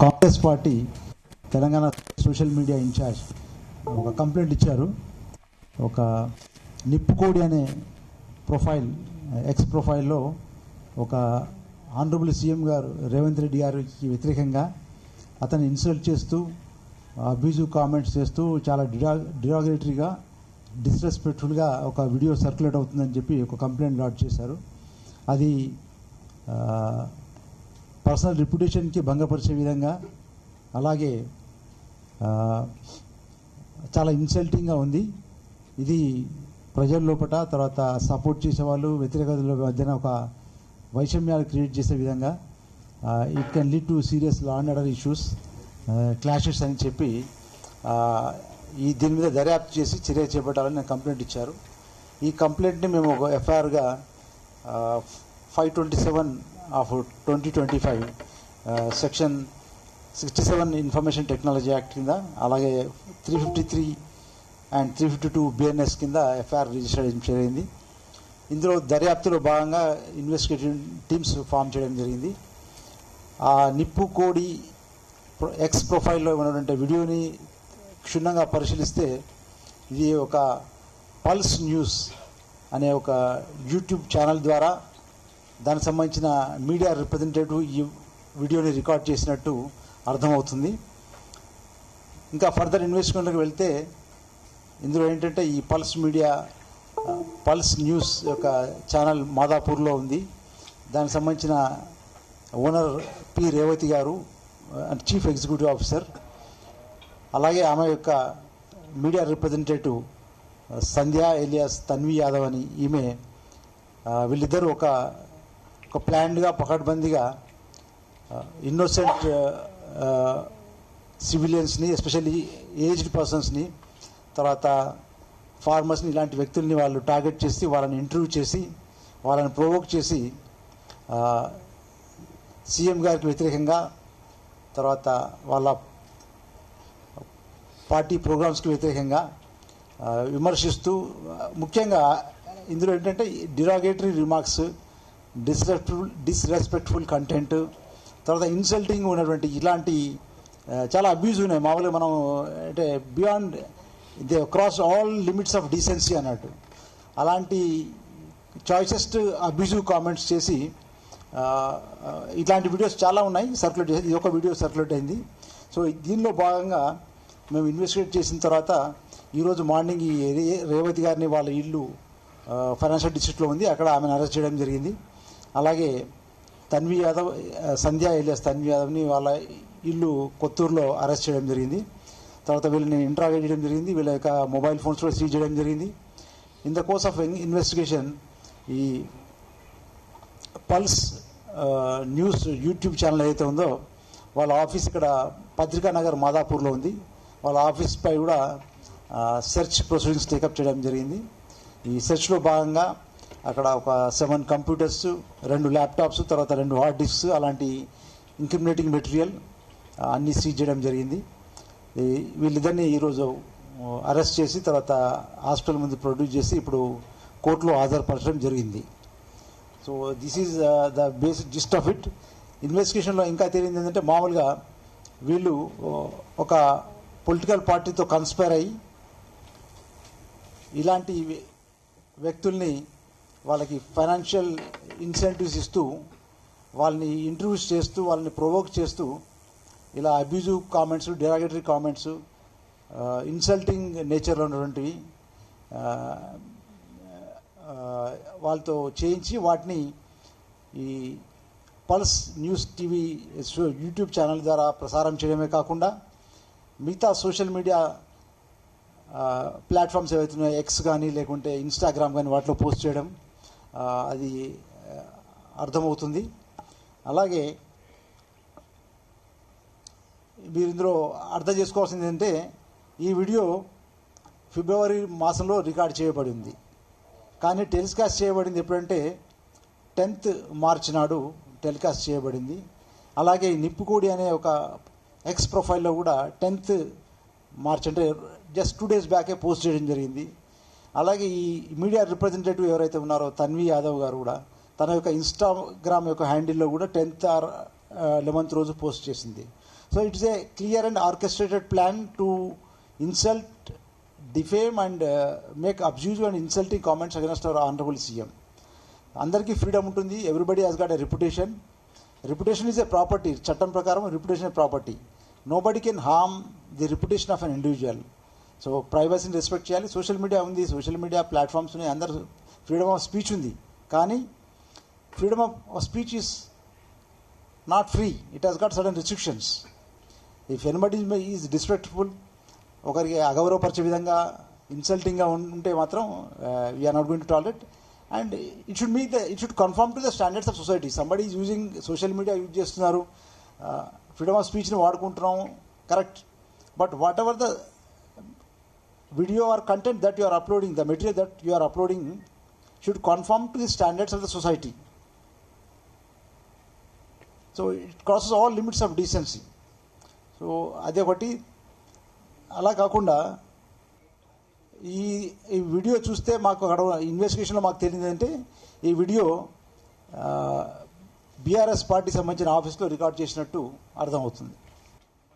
Congress party Telangana social media incharge ఒక complaint ఇచ్చారు. ఒక నిప్పుకోడి అనే ప్రొఫైల్, ఎక్స్ ప్రొఫైల్లో ఒక ఆనరబుల్ సీఎం గారు రేవంత్ రెడ్డి గారికి వ్యతిరేకంగా అతన్ని ఇన్సల్ట్ చేస్తూ, అబ్యూజివ్ కామెంట్స్ చేస్తూ, చాలా డిరాగరేటరీగా, డిస్రెస్పెక్ట్ఫుల్గా ఒక వీడియో సర్క్యులేట్ అవుతుందని చెప్పి ఒక కంప్లైంట్ లాడ్జ్ చేశారు. అది పర్సనల్ రిప్యుటేషన్కి భంగపరిచే విధంగా, అలాగే చాలా ఇన్సల్టింగ్గా ఉంది. ఇది ప్రజల లోపల, తర్వాత సపోర్ట్ చేసేవాళ్ళు, వ్యతిరేకతల మధ్యన ఒక వైషమ్యాలు క్రియేట్ చేసే విధంగా, it can lead to serious law and order issues, clashes అని చెప్పి దీని మీద దర్యాప్తు చేసి చర్య చేపట్టాలని కంప్లైంట్ ఇచ్చారు. ఈ కంప్లైంట్ని మేము ఒక ఎఫ్ఐఆర్గా 527 of 2025 section 67 information technology act కింద, అలాగే 353 అండ్ 352 బిఎన్ఎస్ కింద ఎఫ్ఐఆర్ రిజిస్టర్ చేయడం. ఇందులో దర్యాప్తులో భాగంగా ఇన్వెస్టిగేటివ్ టీమ్స్ ఫామ్ చేయడం జరిగింది. ఆ నిప్పు కోడి ఎక్స్ ప్రొఫైల్లో ఉన్నటువంటి వీడియోని క్షుణ్ణంగా పరిశీలిస్తే ఇది ఒక పల్స్ న్యూస్ అనే ఒక యూట్యూబ్ ఛానల్ ద్వారా దానికి సంబంధించిన మీడియా రిప్రజెంటేటివ్ ఈ వీడియోని రికార్డ్ చేసినట్టు అర్థమవుతుంది. ఇంకా ఫర్దర్ ఇన్వెస్టిగేషన్లోకి వెళ్తే ఇందులో ఏంటంటే ఈ పల్స్ న్యూస్ యొక్క ఛానల్ మాదాపూర్లో ఉంది. దానికి సంబంధించిన ఓనర్ పి రేవతి గారు, చీఫ్ ఎగ్జిక్యూటివ్ ఆఫీసర్, అలాగే ఆమె యొక్క మీడియా రిప్రజెంటేటివ్ సంధ్య ఎలియాస్ తన్వి యాదవ్ అని ఈమె, వీళ్ళిద్దరూ ఒక ప్లాన్డ్గా, పకడ్బందీగా ఇన్నోసెంట్ సివిలియన్స్ని, ఎస్పెషల్లీ ఏజ్డ్ పర్సన్స్ని, తర్వాత ఫార్మర్స్ని, ఇలాంటి వ్యక్తుల్ని వాళ్ళు టార్గెట్ చేసి వాళ్ళని ఇంటర్వ్యూ చేసి వాళ్ళని ప్రొవోక్ చేసి సీఎం గారికి వ్యతిరేకంగా, తర్వాత వాళ్ళ పార్టీ ప్రోగ్రామ్స్కి వ్యతిరేకంగా విమర్శిస్తూ, ముఖ్యంగా ఇందులో ఏంటంటే డిరాగేటరీ రిమార్క్స్, డిస్రెస్పెక్ట్ఫుల్ కంటెంట్, తర్వాత ఇన్సల్టింగ్ ఉన్నటువంటి ఇలాంటి చాలా అబ్యూజ్ ఉన్నాయి. మామూలుగా మనం అంటే beyond they cross all limits of decency అన్నట్టు, అలాంటి చాయిసెస్ట్ అబ్యూజివ్ కామెంట్స్ చేసి ఇట్లాంటి వీడియోస్ చాలా ఉన్నాయి సర్క్యులేట్ చేసి. ఇది ఒక వీడియో సర్క్యులేట్ అయింది. సో దీనిలో భాగంగా మేము ఇన్వెస్టిగేట్ చేసిన తర్వాత ఈరోజు మార్నింగ్ ఈ రేవతి గారిని, వాళ్ళ ఇల్లు ఫైనాన్షియల్ డిస్ట్రిక్ట్లో ఉంది, అక్కడ ఆమెను అరెస్ట్ చేయడం జరిగింది. అలాగే తన్వి యాదవ్, సంధ్య ఎలియాస్ తన్వి యాదవ్ని వాళ్ళ ఇల్లు కొత్తూరులో అరెస్ట్ చేయడం జరిగింది. తర్వాత వీళ్ళని ఇంట్రాగేట్ చేయడం జరిగింది. వీళ్ళ యొక్క మొబైల్ ఫోన్స్ కూడా సీజ్ చేయడం జరిగింది. In the course of investigation ఈ పల్స్ న్యూస్ యూట్యూబ్ ఛానల్ ఏదైతే ఉందో వాళ్ళ ఆఫీస్ ఇక్కడ పత్రికా నగర్ మాదాపూర్లో ఉంది. వాళ్ళ ఆఫీస్పై కూడా సెర్చ్ ప్రొసీడింగ్స్ టేకప్ చేయడం జరిగింది. ఈ సెర్చ్లో భాగంగా అక్కడ ఒక 7 కంప్యూటర్స్, 2 ల్యాప్టాప్స్, తర్వాత 2 హార్డ్ డిస్క్స్, అలాంటి ఇంక్రిమినేటింగ్ మెటీరియల్ అన్నీ సీజ్ చేయడం జరిగింది. వీళ్ళిద్దరిని ఈరోజు అరెస్ట్ చేసి తర్వాత హాస్పిటల్ ముందు ప్రొడ్యూస్ చేసి ఇప్పుడు కోర్టులో హాజరుపరచడం జరిగింది. So this is the basic gist of it. ఇన్వెస్టిగేషన్లో ఇంకా తేలింది ఏంటంటే, మామూలుగా వీళ్ళు ఒక పొలిటికల్ పార్టీతో కన్స్పైర్ అయ్యి ఇలాంటి వ్యక్తుల్ని వాళ్ళకి ఫైనాన్షియల్ ఇన్సెంటివ్స్ ఇస్తూ, వాళ్ళని ఇంటర్వ్యూస్ చేస్తూ, వాళ్ళని ప్రొవోక్ చేస్తూ, ఇలా abusive comments, derogatory comments, insulting నేచర్లో ఉన్నటువంటివి వాళ్ళతో చేయించి వాటిని ఈ pulse news TV YouTube channel ద్వారా ప్రసారం చేయడమే కాకుండా మిగతా సోషల్ మీడియా ప్లాట్ఫామ్స్ ఏవైతున్నాయో, ఎక్స్ కానీ లేకుంటే ఇన్స్టాగ్రామ్ కానీ, వాటిలో పోస్ట్ చేయడం అది అర్థమవుతుంది. అలాగే మీరు ఇందులో అర్థం చేసుకోవాల్సింది ఏంటంటే, ఈ వీడియో ఫిబ్రవరి మాసంలో రికార్డ్ చేయబడింది, కానీ టెలికాస్ట్ చేయబడింది ఎప్పుడంటే 10th మార్చి నాడు టెలికాస్ట్ చేయబడింది. అలాగే నిప్పుకోడి అనే ఒక ఎక్స్ ప్రొఫైల్లో కూడా 10th మార్చ్ అంటే జస్ట్ 2 days బ్యాకే పోస్ట్ చేయడం జరిగింది. అలాగే ఈ మీడియా రిప్రజెంటేటివ్ ఎవరైతే ఉన్నారో తన్వి యాదవ్ గారు కూడా తన యొక్క ఇన్స్టాగ్రామ్ యొక్క హ్యాండిల్లో కూడా 10th or 11th రోజు పోస్ట్ చేసింది. So it is a clear and orchestrated plan to insult, defame and make abusive and insulting comments against our honorable CM. అందరికీ ఫ్రీడమ్ ఉంటుంది. Everybody has got a reputation. Reputation is a property. చట్టం ప్రకారం reputation property. Nobody can harm the reputation of an individual. So ప్రైవసీని respect చేయాలి. Social media ఉంది, social media platforms ఉన్నాయి, అందరు freedom of speech ఉంది. కానీ freedom of speech is not free. It has got certain restrictions. If anybody is disrespectful, ఒకరికి అగౌరవపరిచే విధంగా ఇన్సల్టింగ్గా ఉంటే మాత్రం we are not going to tolerate. And it should conform to the standards of society. Somebody is using social media, use చేస్తున్నారు, freedom of స్పీచ్ని వాడుకుంటున్నాం, correct. But whatever the video or content that you are uploading, the material that you are uploading should conform to the standards of the society. So it crosses all limits of decency. So అదే ఒకటి. అలా కాకుండా ఈ video చూస్తే మాకు అక్కడ ఇన్వెస్టిగేషన్లో మాకు తెలియదంటే ఈ వీడియో బీఆర్ఎస్ పార్టీ సంబంధించిన ఆఫీస్లో రికార్డ్ చేసినట్టు అర్థమవుతుంది.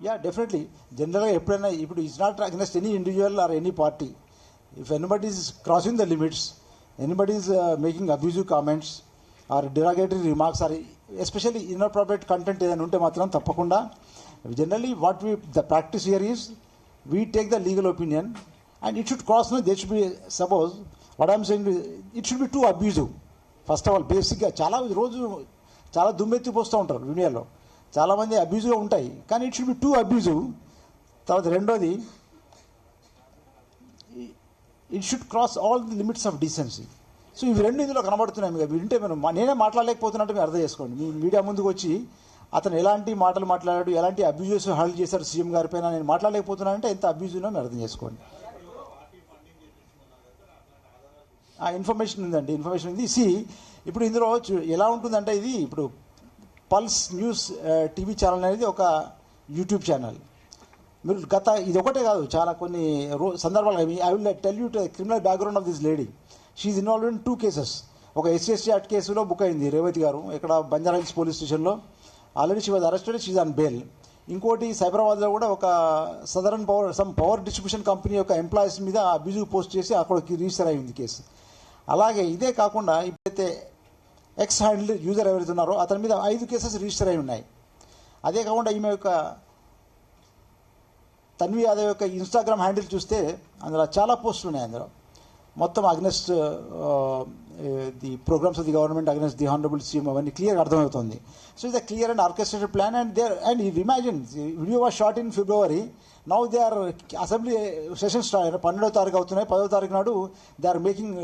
Yeah, definitely. జనరల్గా ఎప్పుడైనా ఇప్పుడు it's not against any individual or any party. If anybody is crossing the limits, anybody is making abusive comments or derogatory remarks or especially inappropriate content ఏదైనా ఉంటే మాత్రం తప్పకుండా generally what the practice here is we take the legal opinion. And it should cross, no, there should be, suppose, what I am saying, it should be too abusive. First of all, బేసిక్గా చాలా దుమ్మెత్తి పోస్తూ ఉంటారు వీడియోలో, చాలామంది అబ్యూజివ్గా ఉంటాయి, కానీ it should be two abusive. తర్వాత రెండోది, it should cross all the limits of decency. So ఇవి రెండు ఇందులో కనబడుతున్నాయి. మీకు వింటే నేనే మాట్లాడలేకపోతున్నట్టు మీరు అర్థం చేసుకోండి. మీ మీడియా ముందుకు వచ్చి అతను ఎలాంటి మాటలు మాట్లాడాడు, ఎలాంటి అబ్యూజెస్ హ్యాండిల్ చేశారు సీఎం గారి పైన, నేను మాట్లాడలేకపోతున్నానంటే ఎంత అబ్యూజివ్నో మీరు అర్థం చేసుకోండి. ఆ ఇన్ఫర్మేషన్ ఉందండి, ఇన్ఫర్మేషన్ ఉంది. ఇప్పుడు ఇందులో ఎలా ఉంటుందంటే, ఇది ఇప్పుడు పల్స్ న్యూస్ టీవీ ఛానల్ అనేది ఒక యూట్యూబ్ ఛానల్. మీరు ఇది ఒకటే కాదు, చాలా కొన్ని సందర్భాలు. I will tell you criminal background of this lady. She is involved in 2 cases. ఒక ఎస్సీ యాక్ట్ కేసులో బుక్ అయింది రేవతి గారు, ఇక్కడ బంజారాహిల్స్ పోలీస్ స్టేషన్లో. Already she was arrested, she is on bail. ఇంకోటి సైబరాబాద్లో కూడా ఒక సదరన్ పవర్ డిస్ట్రిబ్యూషన్ కంపెనీ యొక్క ఎంప్లాయీస్ మీద అబ్యూజివ్ పోస్ట్ చేసి అక్కడికి రిజిస్టర్ అయింది కేసు. అలాగే ఇదే కాకుండా ఇప్పుడైతే ఎక్స్ హ్యాండిల్ యూజర్ ఎవరైతే ఉన్నారో అతని మీద 5 cases రిజిస్టర్ అయి ఉన్నాయి. అదే కాకుండా ఈమె యొక్క తన్వి యాదవ్ యొక్క ఇన్స్టాగ్రామ్ హ్యాండిల్ చూస్తే అందులో చాలా పోస్టులు ఉన్నాయి. అందులో మొత్తం against the programmes of the government, against the honourable CM, అవన్నీ క్లియర్గా అర్థమవుతుంది. సో ఇది clear and orchestrated plan. And imagine video was shot in February. Now they are assembly session start 12వ తారీఖు అవుతున్నాయి. 10వ తారీఖు నాడు they are making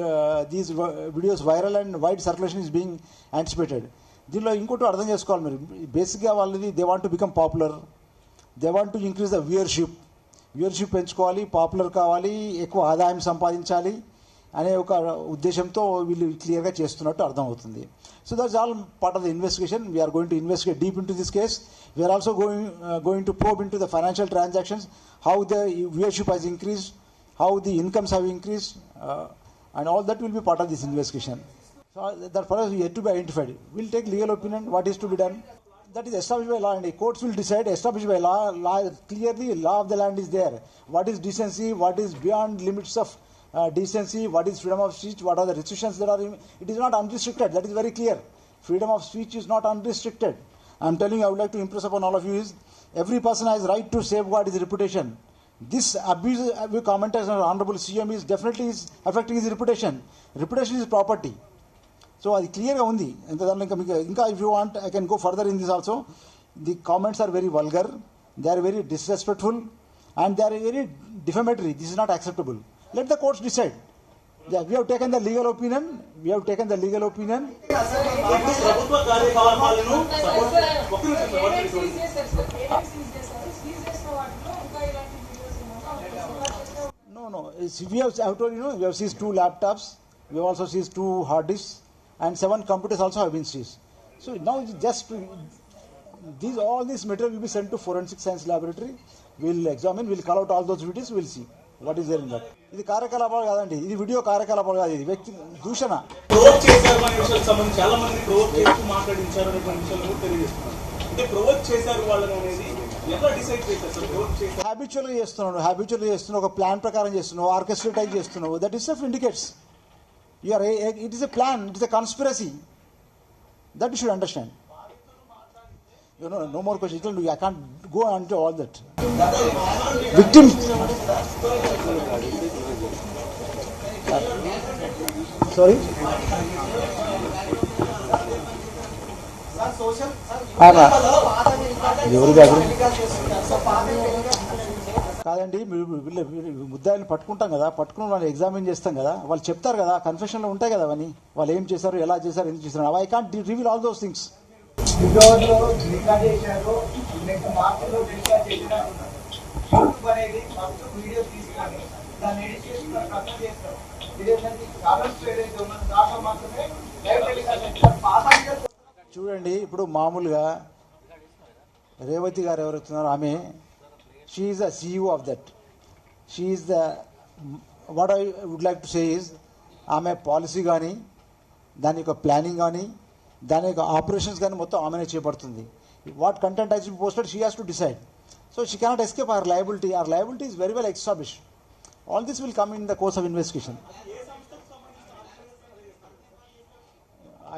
these videos viral and wide circulation is being anticipated. దీనిలో ఇంకోటి అర్థం చేసుకోవాలి మీరు. బేసిక్గా వాళ్ళది they want to become popular, they want to increase the viewership పెంచుకోవాలి, పాపులర్ కావాలి, ఎక్కువ ఆదాయం సంపాదించాలి అనే ఒక ఉద్దేశంతో వీళ్ళు క్లియర్గా చేస్తున్నట్టు అర్థమవుతుంది. So that's all part of the investigation. We're going to investigate deep into this case. We're also going to probe into the financial transactions, how the viewership has increased, how the incomes have increased, and all that will be part of this investigation. So that for us yet to be identified. We'll take legal opinion, what is to be done. That is established by law, and courts will decide, established by law. Clearly law of the land is there. What is decency, what is beyond limits of decency, what is freedom of speech, what are the restrictions that are in. It is not unrestricted, that is very clear. Freedom of speech is not unrestricted. I am telling you, I would like to impress upon all of you is, every person has right to safeguard his reputation. This abuse comment as honorable CM is definitely is affecting his reputation. Reputation is property. So అది క్లియర్గా ఉంది. ఇంకా if you want I can go further in this also. The comments are very vulgar, they are very disrespectful and they are very defamatory. This is not acceptable. Let the courts decide. Yeah, we have taken the legal opinion. No. We have told you, we have seized 2 laptops. We have also seized 2 hard disks, and 7 computers also have been seized. So now just all this material will be sent to Forensic Science Laboratory. We'll examine. We'll call out all those videos. We'll see what is there in that. ఇది కార్యకలాపాలు కాదండి, ఇది video కార్యకలాపాలు కాదు, ఇది వ్యక్తి దూషణ. Provoke చేశారు అనే విషయాలకు సంబంధించి చాలా మంది ప్రొవోక్ చేస్తూ మాట్లాడించారు అనే విషయాలు తెలియజేస్తున్నారు. అంటే ప్రొవోక్ చేశారు వాళ్ళని అనేది ఎట్లా డిసైడ్ చేశారు సార్ ఎవరు చేశారు? హ్యాబిచువల్గా చేస్తున్నావు, ఒక ప్లాన్ ప్రకారం చేస్తున్నావు, ఆర్కెస్ట్రేటైజ్ చేస్తున్నావు. That is indicates it is a plan, it is a conspiracy. That you should understand. No more questions. I can't go into all that. Victim. Sorry. ఎవరు కాదండి, ముద్దాయిని పట్టుకుంటాం కదా, పట్టుకుని వాళ్ళు ఎగ్జామిన్ చేస్తాం కదా, వాళ్ళు చెప్తారు కదా, కన్ఫెషన్లో ఉంటాయి కదా అవన్నీ, వాళ్ళు ఏం చేశారు, ఎలా చేశారు, ఎందుకు చేశారు. I can't reveal all those things. చూడండి, ఇప్పుడు మామూలుగా రేవతి గారు ఎవరుతున్నారో ఆమె, she is the CEO of that. She is the what I would like to say is, ఆమె పాలసీ కానీ, దాని యొక్క ప్లానింగ్ కానీ, దాని యొక్క ఆపరేషన్స్ కానీ మొత్తం ఆమెనే చేపడుతుంది. What content has been posted she has to decide. So she cannot escape our liability. Our liability is very well established. All this will come in the course of investigation. I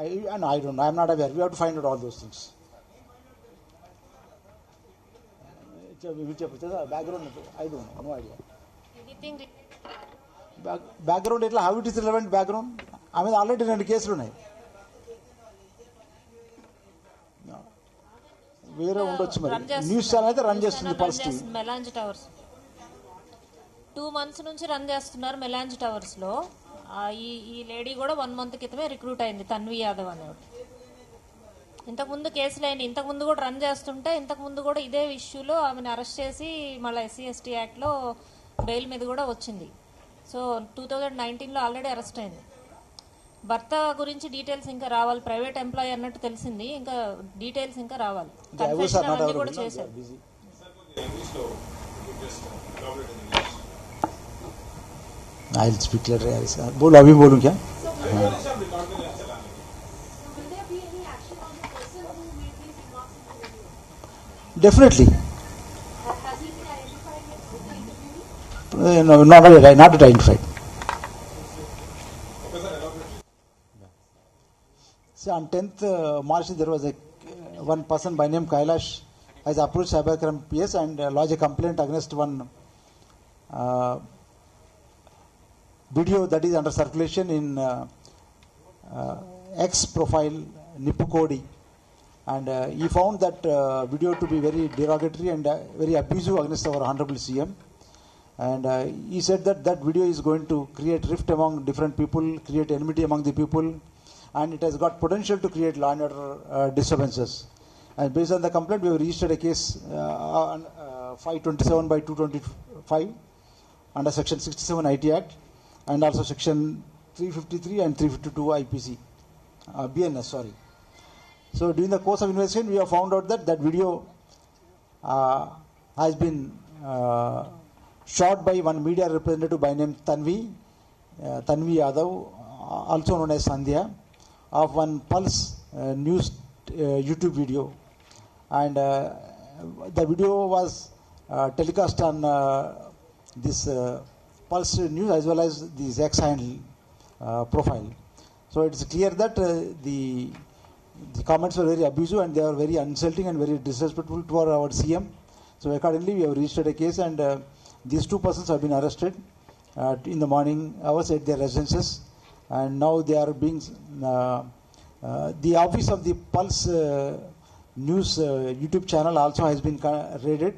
don't know. I am not aware. We have to find out all those things. Background, I don't know. No idea. Anything? Background, how it is relevant background? I mean, already 2 కేసులు ఉన్నాయి. వేరే ఉండొచ్చు మరి. News channel అయితే run చేస్తుంది పరిస్థితి. మెలాంజ్ towers 2 months నుంచి run చేస్తున్నారు మెలాంజ్ టవర్స్ లో. ఈ లేడీ కూడా 1 month క్రితమే రిక్రూట్ అయింది, తన్వి యాదవ్ అనేవాడు. ఇంతకుముందు కేసులు అయిన, ఇంతకుముందు కూడా రన్ చేస్తుంటే, ఇంతకుముందు కూడా ఇదే ఇష్యూలో ఆమెను అరెస్ట్ చేసి మళ్ళీ SC/ST యాక్ట్లో బెయిల్ మీద కూడా వచ్చింది. సో 2019లో ఆల్రెడీ అరెస్ట్ అయింది. భర్త గురించి డీటెయిల్స్ ఇంకా రావాలి. ప్రైవేట్ ఎంప్లాయీ అన్నట్టు తెలిసింది, ఇంకా డీటెయిల్స్ ఇంకా రావాలి. కన్ఫెషన్ అవన్నీ కూడా చేశారు. I'll speak later. बोलो, अभी बोलूं क्या? Definitely. No, not identified. See, on 10th March there was one person by name Kailash has approached Cybercrime PS and lodged a complaint against one video that is under circulation in X profile Nipukodi, and he found that video to be very derogatory and very abusive against our honorable CM, and he said that that video is going to create rift among different people, create enmity among the people, and it has got potential to create law and order disturbances. And based on the complaint, we have registered a case on 527/225 under section 67 IT Act, and also section 353 and 352 IPC, BNS, sorry. So during the course of investigation, we have found out that that video has been shot by one media representative by name Tanvi Yadav, also known as Sandhya, of one Pulse news YouTube video. And the video was telecast on this Pulse News as well as the X handle profile. So it is clear that the comments were very abusive and they are very insulting and very disrespectful to our CM. So accordingly, we have registered a case, and these 2 persons have been arrested in the morning hours at their residences, and now they are being the office of the Pulse News YouTube channel also has been raided,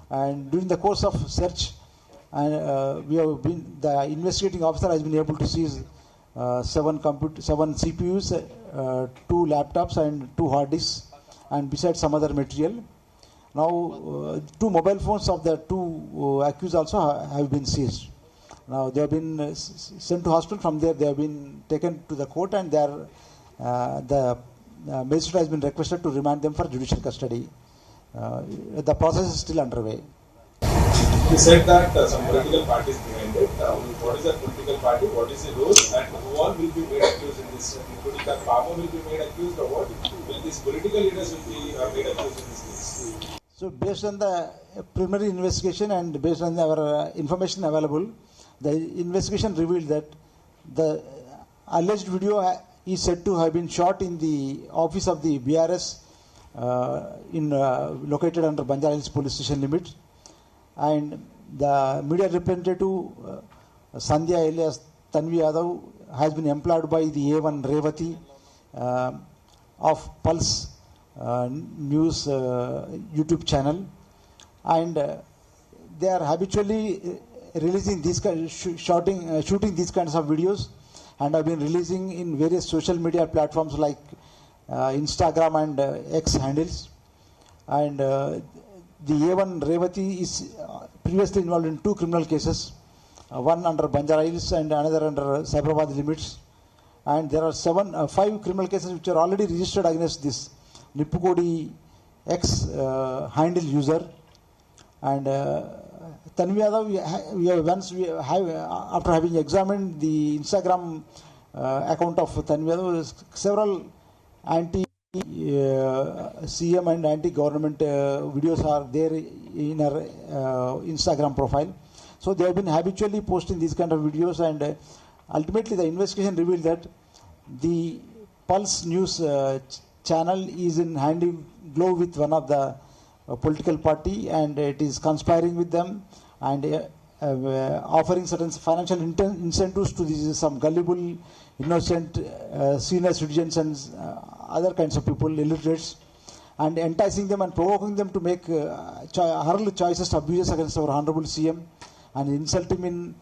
and during the course of search, and the investigating officer has been able to seize 7 CPUs, 2 laptops and 2 hard disks, and besides some other material. Now 2 mobile phones of the 2 accused also have been seized. Now they have been sent to hospital. From there they have been taken to the court, and the magistrate has been requested to remand them for judicial custody. The process is still underway. You said that some political parties behind it. What is that political party? What is the role? And who all will be made accused in this? Including that Papa will be made accused, or what? Will these political leaders will be made accused in this case? So based on the preliminary investigation and based on our information available, the investigation revealed that the alleged video is said to have been shot in the office of the BRS located under Banjara Hills Police Station limits, and the media representative Sandhya alias Tanvi Yadav has been employed by the A1 Revati of Pulse News YouTube channel, and they are habitually releasing these shooting these kinds of videos, and have been releasing in various social media platforms like Instagram and X handles. And the A1 Revati is previously involved in 2 criminal cases, one under Banjara Hills and another under Cyberabad limits. And there are 5 criminal cases which are already registered against this Nippukodi X handle user. And Tanvi Yadav, after having examined the Instagram account of Tanvi Yadav, several anti-CM and anti-government videos are there in her Instagram profile. So they have been habitually posting these kind of videos, and ultimately the investigation revealed that the Pulse News channel is in hand in glove with one of the political party, and it is conspiring with them and offering certain financial incentives to some gullible, innocent senior citizens and other kinds of people, illiterates, and enticing them and provoking them to make hurl choicest abuses against our honorable CM and insult him in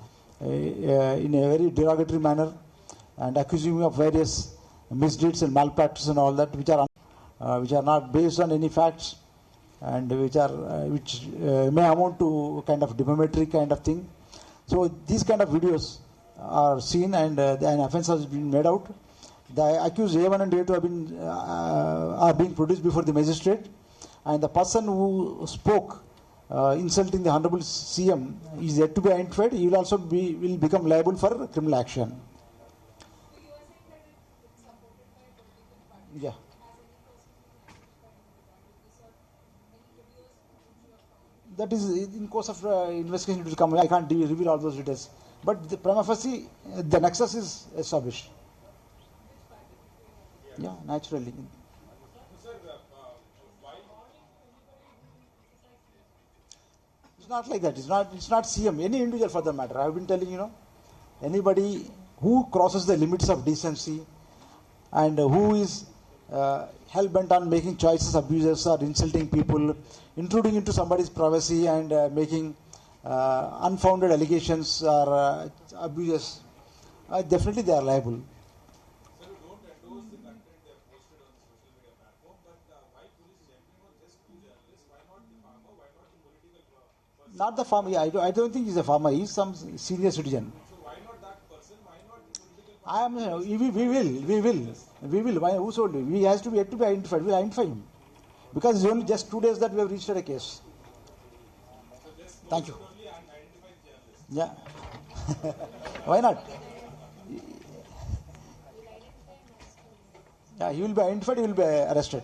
a very derogatory manner, and accusing him of various misdeeds and malpractice and all that, which are not based on any facts, and which may amount to kind of defamatory kind of thing. So these kind of videos are seen, and an offence has been made out. The accused A1 and A2 are being produced before the magistrate, and the person who spoke insulting the honorable CM is yet to be identified. He will also will become liable for criminal action. Yeah. That is in course of investigation it will come. I can't reveal all those details. But the prima facie, the nexus is established. Yeah, naturally. It's not like that. It's not CM. Any individual for the matter. I've been telling anybody who crosses the limits of decency and who is hell bent on making choices, abuses, or insulting people, intruding into somebody's privacy and making unfounded allegations or abuses, definitely they are liable. Sir, you don't endorse the content they have posted on the social media platform, but why police jumping on just 2 journalists? Why not the farmer? Why not the political person? Not the farmer. I don't think he's a farmer. He's some senior citizen. So why not that person? Why not the political person? We will. Why? Who told you? He has to be yet to be identified. We'll identify him. Because it's only just 2 days that we have registered a case. So just Thank you. only unidentified journalists. Yeah. Why not? Yeah, he will be identified, he will be arrested.